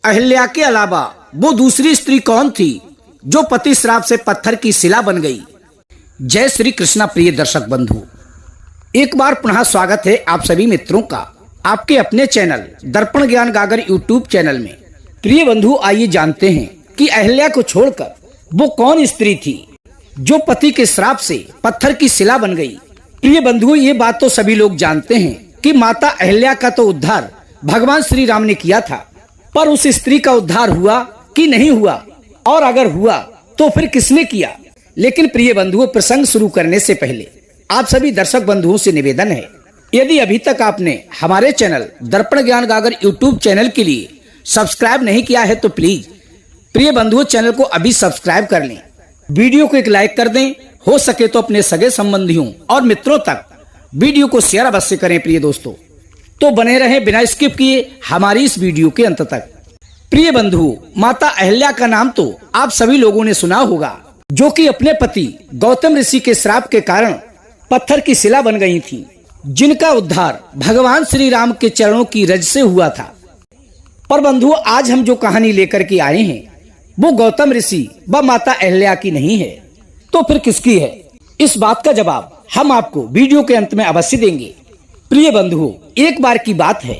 अहिल्या के अलावा वो दूसरी स्त्री कौन थी जो पति श्राप से पत्थर की शिला बन गई। जय श्री कृष्णा। प्रिय दर्शक बंधु, एक बार पुनः स्वागत है आप सभी मित्रों का आपके अपने चैनल दर्पण ज्ञान गागर यूट्यूब चैनल में। प्रिय बंधु, आइए जानते हैं कि अहिल्या को छोड़कर वो कौन स्त्री थी जो पति के श्राप से पत्थर की शिला बन गई। प्रिय बंधु, ये बात तो सभी लोग जानते हैं कि माता अहिल्या का तो उद्धार भगवान श्री राम ने किया था, पर उस स्त्री का उद्धार हुआ कि नहीं हुआ, और अगर हुआ तो फिर किसने किया। लेकिन प्रिय बंधुओं, प्रसंग शुरू करने से पहले आप सभी दर्शक बंधुओं से निवेदन है, यदि अभी तक आपने हमारे चैनल दर्पण ज्ञान गागर यूट्यूब चैनल के लिए सब्सक्राइब नहीं किया है तो प्लीज प्रिय बंधुओं चैनल को अभी सब्सक्राइब कर लें, वीडियो को एक लाइक कर दें, हो सके तो अपने सगे संबंधियों और मित्रों तक वीडियो को शेयर अवश्य करें। प्रिय दोस्तों, तो बने रहें बिना स्किप किए हमारी इस वीडियो के अंत तक। प्रिय बंधु, माता अहिल्या का नाम तो आप सभी लोगों ने सुना होगा, जो कि अपने पति गौतम ऋषि के श्राप के कारण पत्थर की शिला बन गई थी, जिनका उद्धार भगवान श्री राम के चरणों की रज से हुआ था। पर बंधु, आज हम जो कहानी लेकर के आए हैं वो गौतम ऋषि व माता अहिल्या की नहीं है, तो फिर किसकी है? इस बात का जवाब हम आपको वीडियो के अंत में अवश्य देंगे। प्रिय बंधुओं, एक बार की बात है,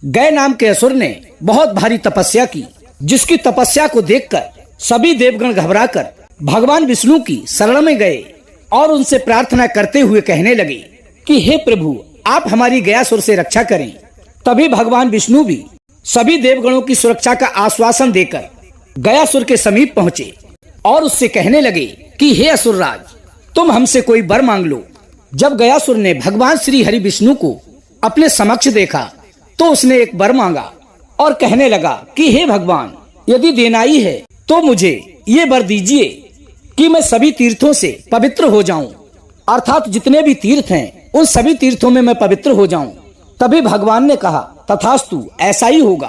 गय नाम के असुर ने बहुत भारी तपस्या की, जिसकी तपस्या को देखकर सभी देवगण घबराकर भगवान विष्णु की शरण में गए और उनसे प्रार्थना करते हुए कहने लगे कि हे प्रभु, आप हमारी गयासुर से रक्षा करें। तभी भगवान विष्णु भी सभी देवगणों की सुरक्षा का आश्वासन देकर गयासुर के समीप पहुँचे और उससे कहने लगे कि हे असुरराज, तुम हमसे कोई वर मांग लो। जब गयासुर ने भगवान श्री हरि विष्णु को अपने समक्ष देखा तो उसने एक वर मांगा और कहने लगा कि हे भगवान, यदि देना ही है तो मुझे ये वर दीजिए कि मैं सभी तीर्थों से पवित्र हो जाऊं, अर्थात जितने भी तीर्थ हैं उन सभी तीर्थों में मैं पवित्र हो जाऊं। तभी भगवान ने कहा, तथास्तु, ऐसा ही होगा।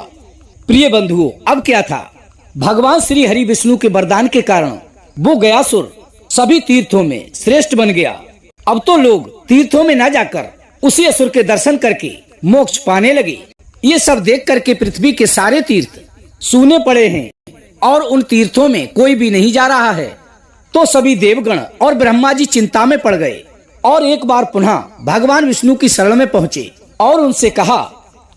प्रिय बंधुओं, अब क्या था, भगवान श्री हरि विष्णु के वरदान के कारण वो गयासुर सभी तीर्थों में श्रेष्ठ बन गया। अब तो लोग तीर्थों में न जाकर उसी असुर के दर्शन करके मोक्ष पाने लगे। ये सब देख करके पृथ्वी के सारे तीर्थ सूने पड़े हैं और उन तीर्थों में कोई भी नहीं जा रहा है। तो सभी देवगण और ब्रह्मा जी चिंता में पड़ गए और एक बार पुनः भगवान विष्णु की शरण में पहुँचे और उनसे कहा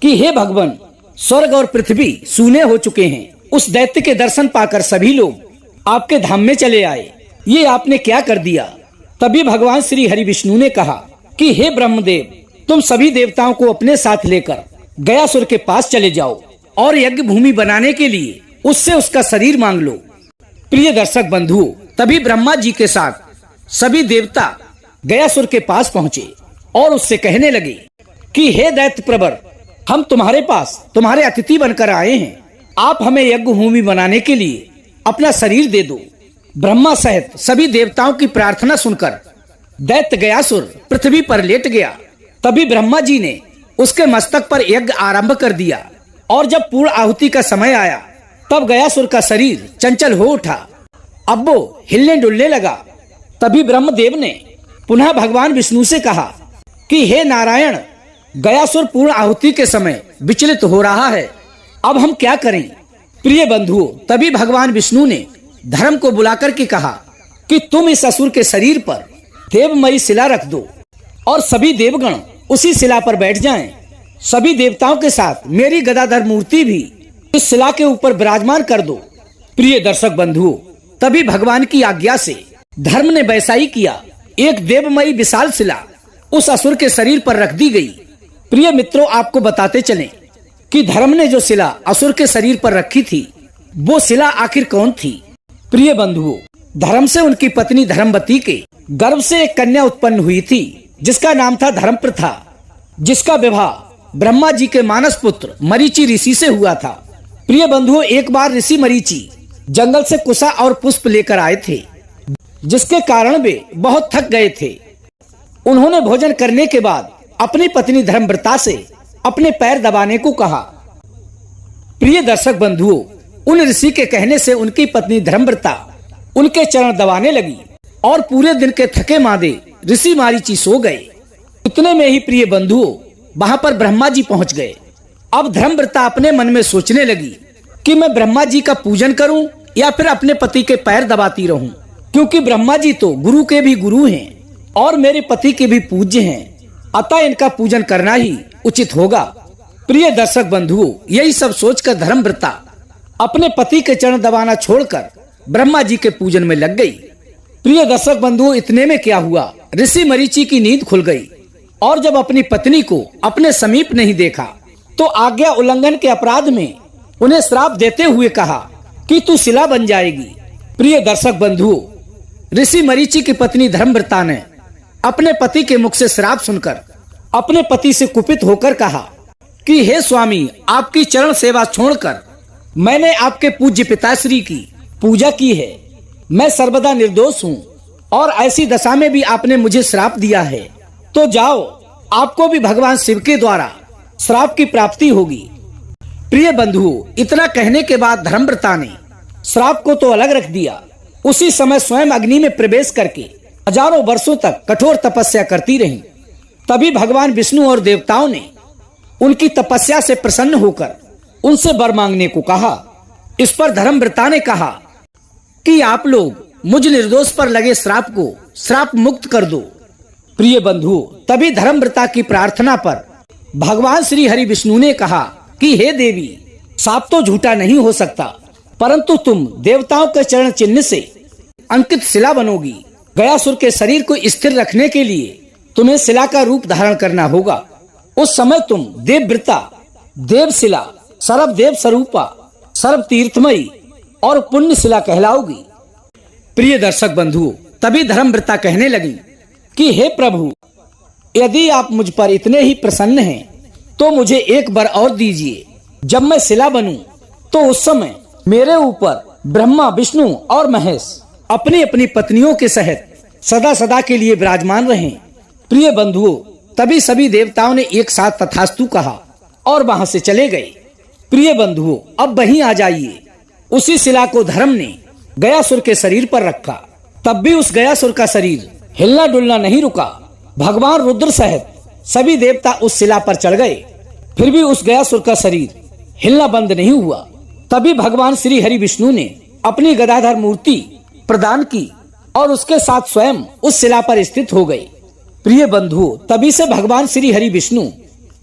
कि हे भगवान, स्वर्ग और पृथ्वी सूने हो चुके हैं। उस दैत्य के दर्शन पाकर सभी लोग आपके धाम में चले आए, ये आपने क्या कर दिया। तभी भगवान श्री हरि विष्णु ने कहा कि हे ब्रह्मदेव, तुम सभी देवताओं को अपने साथ लेकर गयासुर के पास चले जाओ और यज्ञ भूमि बनाने के लिए उससे उसका शरीर मांग लो। प्रिय दर्शक बंधुओं, तभी ब्रह्मा जी के साथ सभी देवता गयासुर के पास पहुँचे और उससे कहने लगे कि हे दैत्य प्रवर, हम तुम्हारे पास तुम्हारे अतिथि बनकर आए हैं, आप हमें यज्ञ भूमि बनाने के लिए अपना शरीर दे दो। ब्रह्मा सहित सभी देवताओं की प्रार्थना सुनकर दैत्य गयासुर पृथ्वी पर लेट गया। तभी ब्रह्मा जी ने उसके मस्तक पर यज्ञ आरंभ कर दिया और जब पूर्ण आहुति का समय आया तब गयासुर का शरीर चंचल हो उठा, अब वो हिलने डुलने लगा। तभी ब्रह्मदेव ने पुनः भगवान विष्णु से कहा कि हे नारायण, गयासुर पूर्ण आहुति के समय विचलित हो रहा है, अब हम क्या करें। प्रिय बंधुओं, तभी भगवान विष्णु ने धर्म को बुलाकर के कहा कि तुम इस असुर के शरीर पर देवमयी शिला रख दो और सभी देवगण उसी शिला पर बैठ जाएं। सभी देवताओं के साथ मेरी गदाधर मूर्ति भी इस शिला के ऊपर विराजमान कर दो। प्रिय दर्शक बंधुओं, तभी भगवान की आज्ञा से धर्म ने वैसा ही किया। एक देवमयी विशाल शिला उस असुर के शरीर पर रख दी गई। प्रिय मित्रों, आपको बताते चलें कि धर्म ने जो शिला असुर के शरीर पर रखी थी वो शिला आखिर कौन थी। प्रिय बंधुओं, धर्म से उनकी पत्नी धर्मवती के गर्भ से एक कन्या उत्पन्न हुई थी, जिसका नाम था धर्मप्रथा, जिसका विवाह ब्रह्मा जी के मानस पुत्र मरीचि ऋषि से हुआ था। प्रिय बंधुओं, एक बार ऋषि मरीचि जंगल से कुशा और पुष्प लेकर आए थे, जिसके कारण वे बहुत थक गए थे। उन्होंने भोजन करने के बाद अपनी पत्नी धर्मव्रता से अपने पैर दबाने को कहा। प्रिय दर्शक बंधुओं, उन ऋषि के कहने से उनकी पत्नी धर्मव्रता उनके चरण दबाने लगी और पूरे दिन के थके मादे ऋषि मरीचि सो गए। इतने में ही प्रिय बंधुओं, वहां पर ब्रह्मा जी पहुंच गए। अब धर्मव्रता अपने मन में सोचने लगी कि मैं ब्रह्मा जी का पूजन करूं या फिर अपने पति के पैर दबाती रहूं, क्योंकि ब्रह्मा जी तो गुरु के भी गुरु हैं और मेरे पति के भी पूज्य हैं, अतः इनका पूजन करना ही उचित होगा। प्रिय दर्शक बंधुओं, यही सब सोचकर धर्मव्रता अपने पति के चरण दबाना छोड़कर ब्रह्मा जी के पूजन में लग गई। प्रिय दर्शक बंधुओं, इतने में क्या हुआ, ऋषि मरीचि की नींद खुल गई और जब अपनी पत्नी को अपने समीप नहीं देखा तो आज्ञा उल्लंघन के अपराध में उन्हें श्राप देते हुए कहा कि तू शिला बन जाएगी। प्रिय दर्शक बंधुओं, ऋषि मरीचि की पत्नी धर्मव्रता ने अपने पति के मुख से श्राप सुनकर अपने पति से कुपित होकर कहा कि हे स्वामी, आपकी चरण सेवा छोड़कर मैंने आपके पूज्य पिताश्री की पूजा की है। मैं सर्वदा निर्दोष हूँ और ऐसी दशा में भी आपने मुझे श्राप दिया है, तो जाओ, आपको भी भगवान शिव के द्वारा श्राप की प्राप्ति होगी। प्रिय बंधुओं, इतना कहने के बाद धर्मव्रता ने श्राप को तो अलग रख दिया, उसी समय स्वयं अग्नि में प्रवेश करके हजारों वर्षों तक कठोर तपस्या करती रही। तभी भगवान विष्णु और देवताओं ने उनकी तपस्या से प्रसन्न होकर उनसे वर मांगने को कहा। इस पर धर्मव्रता ने कहा कि आप लोग मुझ निर्दोष पर लगे श्राप को श्राप मुक्त कर दो। प्रिय बंधुओं, तभी धर्मव्रता की प्रार्थना पर भगवान श्री हरि विष्णु ने कहा कि हे देवी, साप तो झूठा नहीं हो सकता, परंतु तुम देवताओं के चरण चिन्ह से अंकित शिला बनोगी। गयासुर के शरीर को स्थिर रखने के लिए तुम्हें शिला का रूप धारण करना होगा। उस समय तुम देवव्रता, देवशिला, सर्वदेव स्वरूपा, सर्व तीर्थमयी और पुण्य शिला कहलाओगी। प्रिय दर्शक बंधुओं, तभी धर्मव्रता कहने लगी कि हे प्रभु, यदि आप मुझ पर इतने ही प्रसन्न हैं तो मुझे एक वर और दीजिए। जब मैं शिला बनूं तो उस समय मेरे ऊपर ब्रह्मा, विष्णु और महेश अपनी अपनी पत्नियों के सहित सदा सदा के लिए विराजमान रहें। प्रिय बंधुओं, तभी सभी देवताओं ने एक साथ तथास्तु कहा और वहां से चले गए। प्रिय बंधुओं, अब वहीं आ जाइए। उसी शिला को धर्म ने गयासुर के शरीर पर रखा। तब भी उस गयासुर का शरीर हिलना डुलना नहीं रुका। भगवान रुद्र सहित सभी देवता उस शिला पर चढ़ गए, फिर भी उस गयासुर का शरीर हिलना बंद नहीं हुआ। तभी भगवान श्री हरि विष्णु ने अपनी गदाधर मूर्ति प्रदान की और उसके साथ स्वयं उस शिला पर स्थित हो गए। प्रिय बंधुओं, तभी से भगवान श्री हरि विष्णु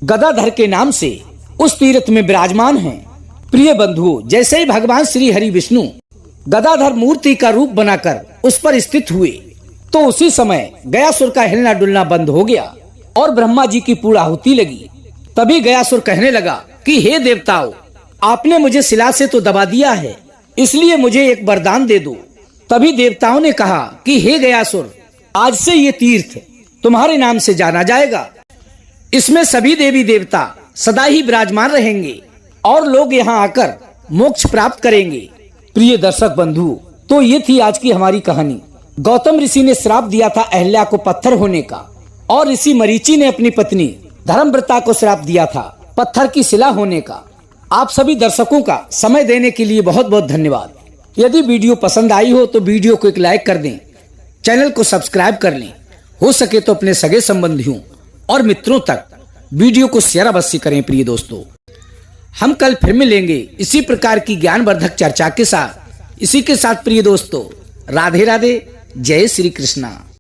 गदाधर के नाम से उस तीर्थ में विराजमान हैं। प्रिय बंधुओं, जैसे ही भगवान श्री हरि विष्णु गदाधर मूर्ति का रूप बनाकर उस पर स्थित हुए तो उसी समय गयासुर का हिलना डुलना बंद हो गया और ब्रह्मा जी की पूर्णाहुति लगी। तभी गयासुर कहने लगा कि हे देवताओं, आपने मुझे शिला से तो दबा दिया है, इसलिए मुझे एक वरदान दे दो। तभी देवताओं ने कहा कि हे गयासुर, आज से ये तीर्थ तुम्हारे नाम से जाना जाएगा। इसमें सभी देवी देवता सदा ही विराजमान रहेंगे और लोग यहाँ आकर मोक्ष प्राप्त करेंगे। प्रिय दर्शक बंधु, तो ये थी आज की हमारी कहानी। गौतम ऋषि ने श्राप दिया था अहल्या को पत्थर होने का और ऋषि मरीचि ने अपनी पत्नी धर्मव्रता को श्राप दिया था पत्थर की शिला होने का। आप सभी दर्शकों का समय देने के लिए बहुत बहुत धन्यवाद। यदि वीडियो पसंद आई हो तो वीडियो को एक लाइक कर दें, चैनल को सब्सक्राइब कर लें, हो सके तो अपने सगे संबंधियों और मित्रों तक वीडियो को शेयर अवश्य करें। प्रिय दोस्तों, हम कल फिर मिलेंगे इसी प्रकार की ज्ञानवर्धक चर्चा के साथ। इसी के साथ प्रिय दोस्तों, राधे राधे, जय श्री कृष्णा।